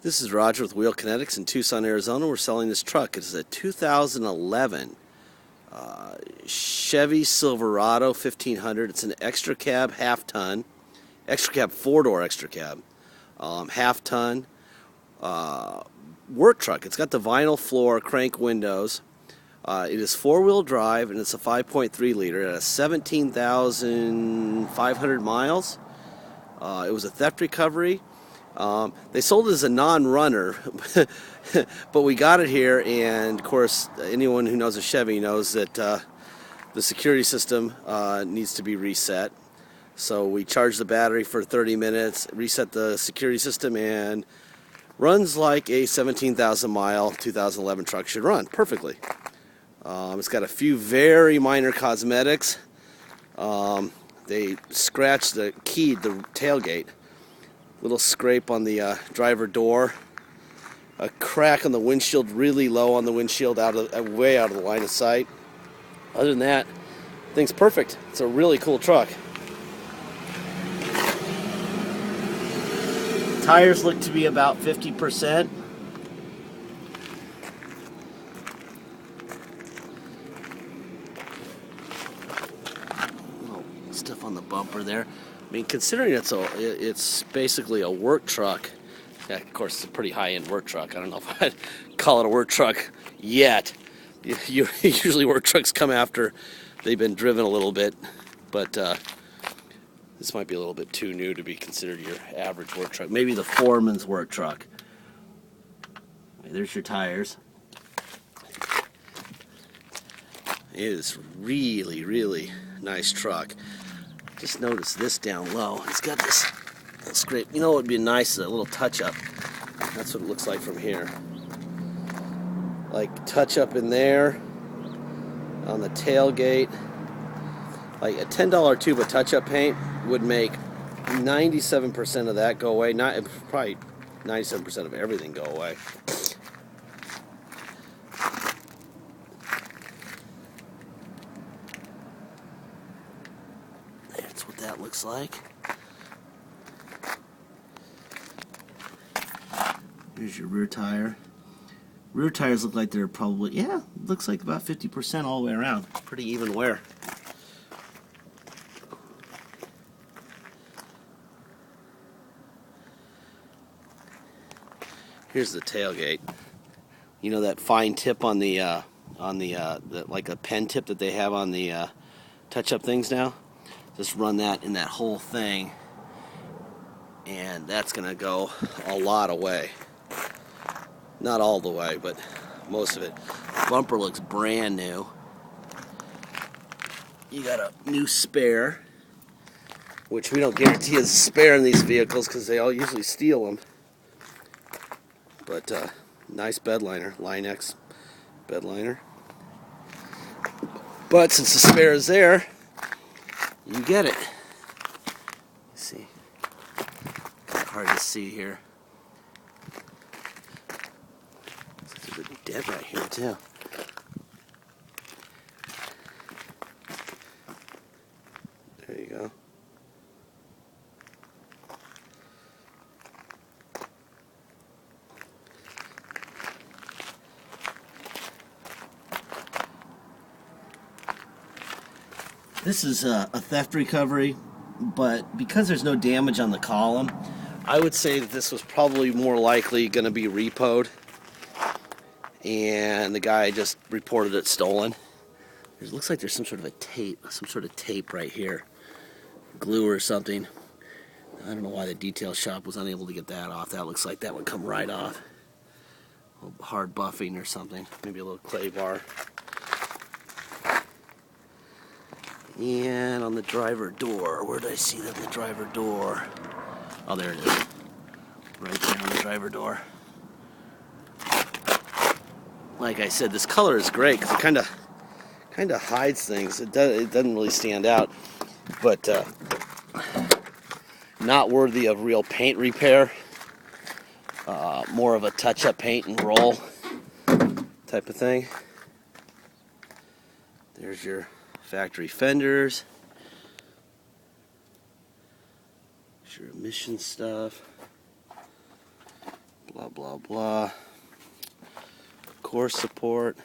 This is Roger with Wheel Kinetics in Tucson, Arizona. We're selling this truck. It is a 2011 Chevy Silverado 1500. It's an extra cab, half-ton, extra cab, four-door extra cab, half-ton work truck. It's got the vinyl floor, crank windows. It is four-wheel drive, and it's a 5.3 liter. It has 17,500 miles. It was a theft recovery. They sold it as a non-runner, but we got it here, and of course anyone who knows a Chevy knows that the security system needs to be reset. So we charged the battery for 30 minutes, reset the security system, and runs like a 17,000 mile 2011 truck should run perfectly. It's got a few very minor cosmetics. They scratched the tailgate. Little scrape on the driver door, a crack on the windshield, really low on the windshield, way out of the line of sight. Other than that, thing's perfect. It's a really cool truck. Tires look to be about 50%. Little stuff on the bumper there. I mean, considering it's basically a work truck. Yeah, of course, it's a pretty high-end work truck. I don't know if I'd call it a work truck yet. Usually work trucks come after they've been driven a little bit, but this might be a little bit too new to be considered your average work truck. Maybe the foreman's work truck. There's your tires. It is really, really nice truck. Just notice this down low. It's got this little scrape. You know what would be nice? A little touch-up. That's what it looks like from here. Like touch-up in there on the tailgate. Like a $10 tube of touch-up paint would make 97% of that go away. Probably 97% of everything go away. That's what that looks like. Here's your rear tire. Rear tires look like they're probably, yeah, looks like about 50% all the way around. Pretty even wear. Here's the tailgate. You know that fine tip on the like a pen tip that they have on the touch-up things now? Just run that in that whole thing, and that's going to go a lot away. Not all the way, but most of it. Bumper looks brand new. You got a new spare, which we don't guarantee is a spare in these vehicles because they all usually steal them. But nice bed liner, Line X bed liner. But since the spare is there, you get it. See, hard to see here. There's a dent right here too. There you go. This is a theft recovery, but because there's no damage on the column, I would say that this was probably more likely going to be repoed, and the guy just reported it stolen. It looks like there's some sort of tape right here, glue or something. I don't know why the detail shop was unable to get that off. That looks like that would come right off. A little hard buffing or something, maybe a little clay bar. And on the driver door, where did I see that on the driver door? Oh, there it is. Right there on the driver door. Like I said, this color is great because it kind of hides things. It doesn't really stand out, but not worthy of real paint repair. More of a touch-up paint and roll type of thing. There's your factory fenders. There's your emission stuff. blah, blah, blah. Core support.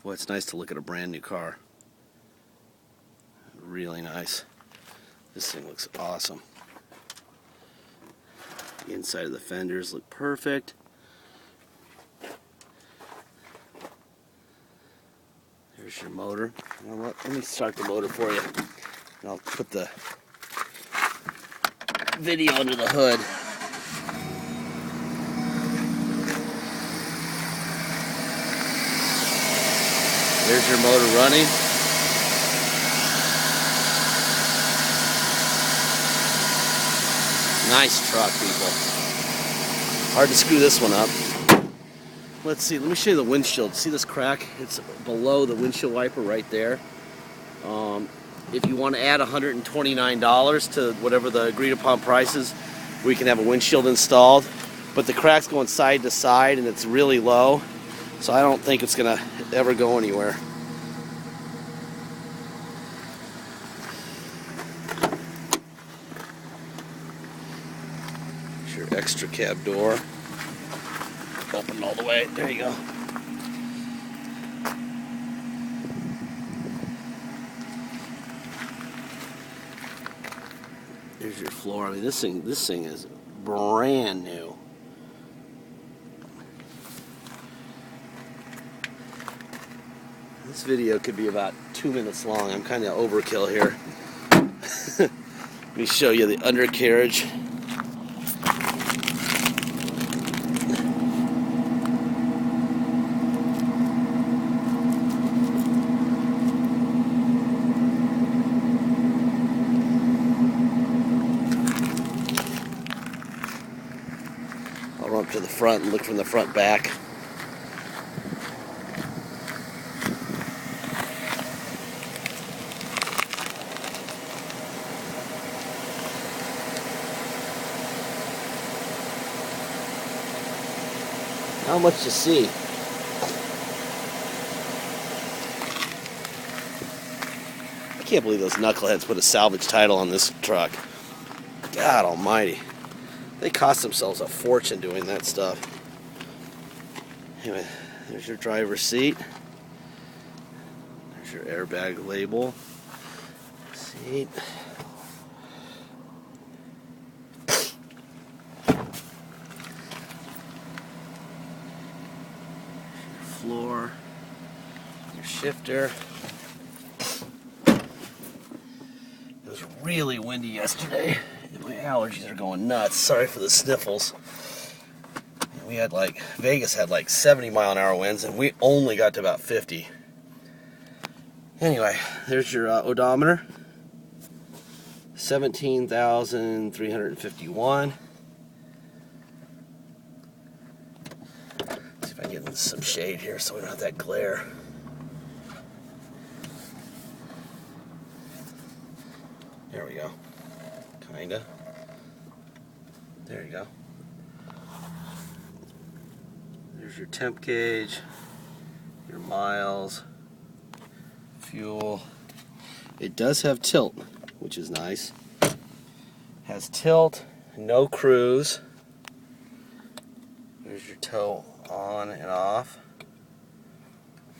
Boy, it's nice to look at a brand new car. Really nice. This thing looks awesome. The inside of the fenders look perfect. There's your motor. You know what? Let me start the motor for you. And I'll put the video under the hood. There's your motor running. Nice truck, people. Hard to screw this one up. Let's see, let me show you the windshield. See this crack? It's below the windshield wiper right there. If you want to add $129 to whatever the agreed upon price is, we can have a windshield installed. But the crack's going side to side and it's really low, so I don't think it's going to ever go anywhere. Here's your extra cab door. Open all the way. There you go. There's your floor. I mean, this thing is brand new. This video could be about 2 minutes long. I'm kind of overkill here. Let me show you the undercarriage. I'll run up to the front and look from the front back. Not much to see. I can't believe those knuckleheads put a salvage title on this truck. God almighty. They cost themselves a fortune doing that stuff. Anyway, there's your driver's seat. There's your airbag label. Seat. Your floor. Your shifter. It was really windy yesterday. My allergies are going nuts. Sorry for the sniffles. We had Vegas had 70-mile-an-hour winds, and we only got to about 50. Anyway, there's your odometer. 17,351. See if I can get into some shade here so we don't have that glare. There we go. Kinda. There you go. There's your temp gauge, your miles, fuel. It does have tilt, which is nice. Has tilt, no cruise. There's your tow on and off.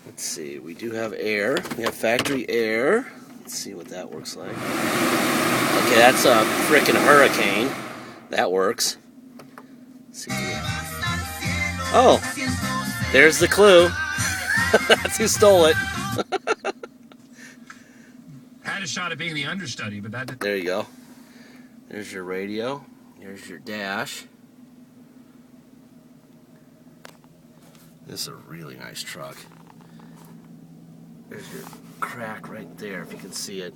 Let's see, we do have air. We have factory air. Let's see what that works like. Okay, that's a frickin' hurricane. That works. Let's see. Oh, there's the clue. That's who stole it. Had a shot at being the understudy, but that didn't. There you go. There's your radio. Here's your dash. This is a really nice truck. There's your crack right there, if you can see it.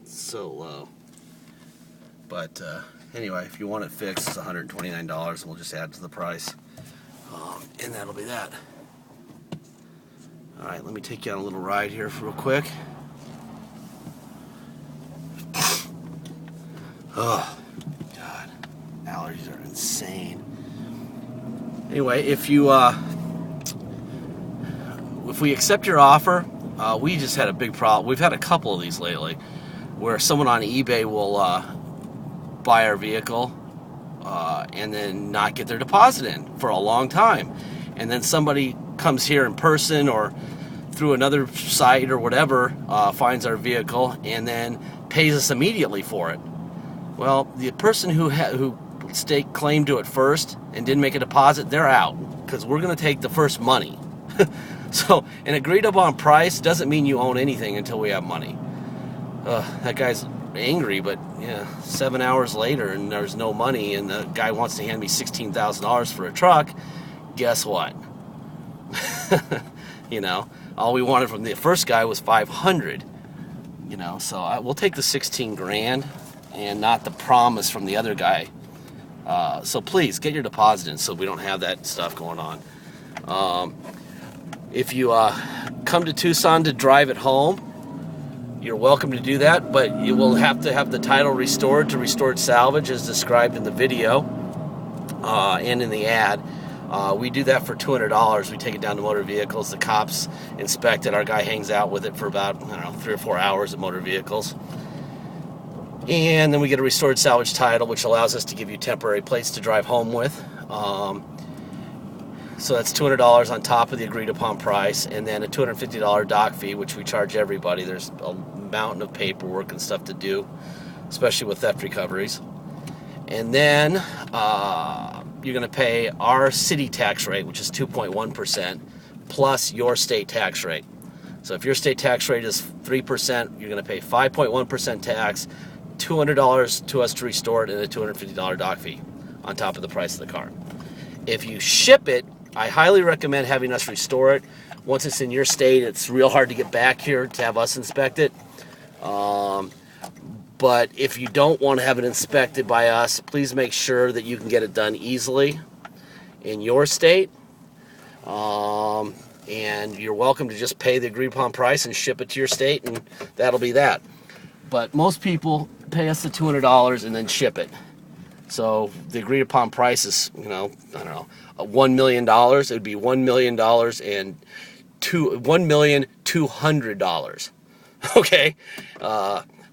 It's so low. But anyway, if you want it fixed, it's $129, and we'll just add to the price. And that'll be that. Alright, let me take you on a little ride here real quick. Oh, God. Allergies are insane. Anyway, if we accept your offer, we just had a big problem. We've had a couple of these lately, where someone on eBay will buy our vehicle and then not get their deposit in for a long time. And then somebody comes here in person or through another site or whatever, finds our vehicle and then pays us immediately for it. Well, the person who staked claim to it first and didn't make a deposit, they're out, because we're going to take the first money. So an agreed upon price doesn't mean you own anything until we have money. That guy's angry, but yeah, 7 hours later and there's no money, and the guy wants to hand me $16,000 for a truck. Guess what? You know, all we wanted from the first guy was $500. You know, so we'll take the 16 grand and not the promise from the other guy. So please get your deposit in so we don't have that stuff going on. If you come to Tucson to drive it home, you're welcome to do that, but you will have to have the title restored to Restored Salvage as described in the video and in the ad. We do that for $200. We take it down to Motor Vehicles. The cops inspect it. Our guy hangs out with it for about, 3 or 4 hours at Motor Vehicles. And then we get a Restored Salvage title, which allows us to give you temporary plates to drive home with. So that's $200 on top of the agreed upon price, and then a $250 dock fee, which we charge everybody. There's a mountain of paperwork and stuff to do, especially with theft recoveries. And then you're going to pay our city tax rate, which is 2.1%, plus your state tax rate. So if your state tax rate is 3%, you're going to pay 5.1% tax, $200 to us to restore it, and a $250 dock fee on top of the price of the car. If you ship it, I highly recommend having us restore it. Once it's in your state, it's real hard to get back here to have us inspect it. But if you don't want to have it inspected by us, please make sure that you can get it done easily in your state. And you're welcome to just pay the agreed upon price and ship it to your state, and that'll be that. But most people pay us the $200 and then ship it. So the agreed upon price is, $1 million. It would be $1 million and $1,200,000. Okay,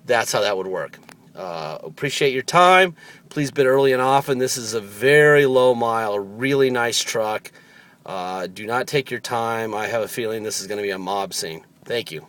that's how that would work. Appreciate your time. Please bid early and often. This is a very low mile, a really nice truck. Do not take your time. I have a feeling this is going to be a mob scene. Thank you.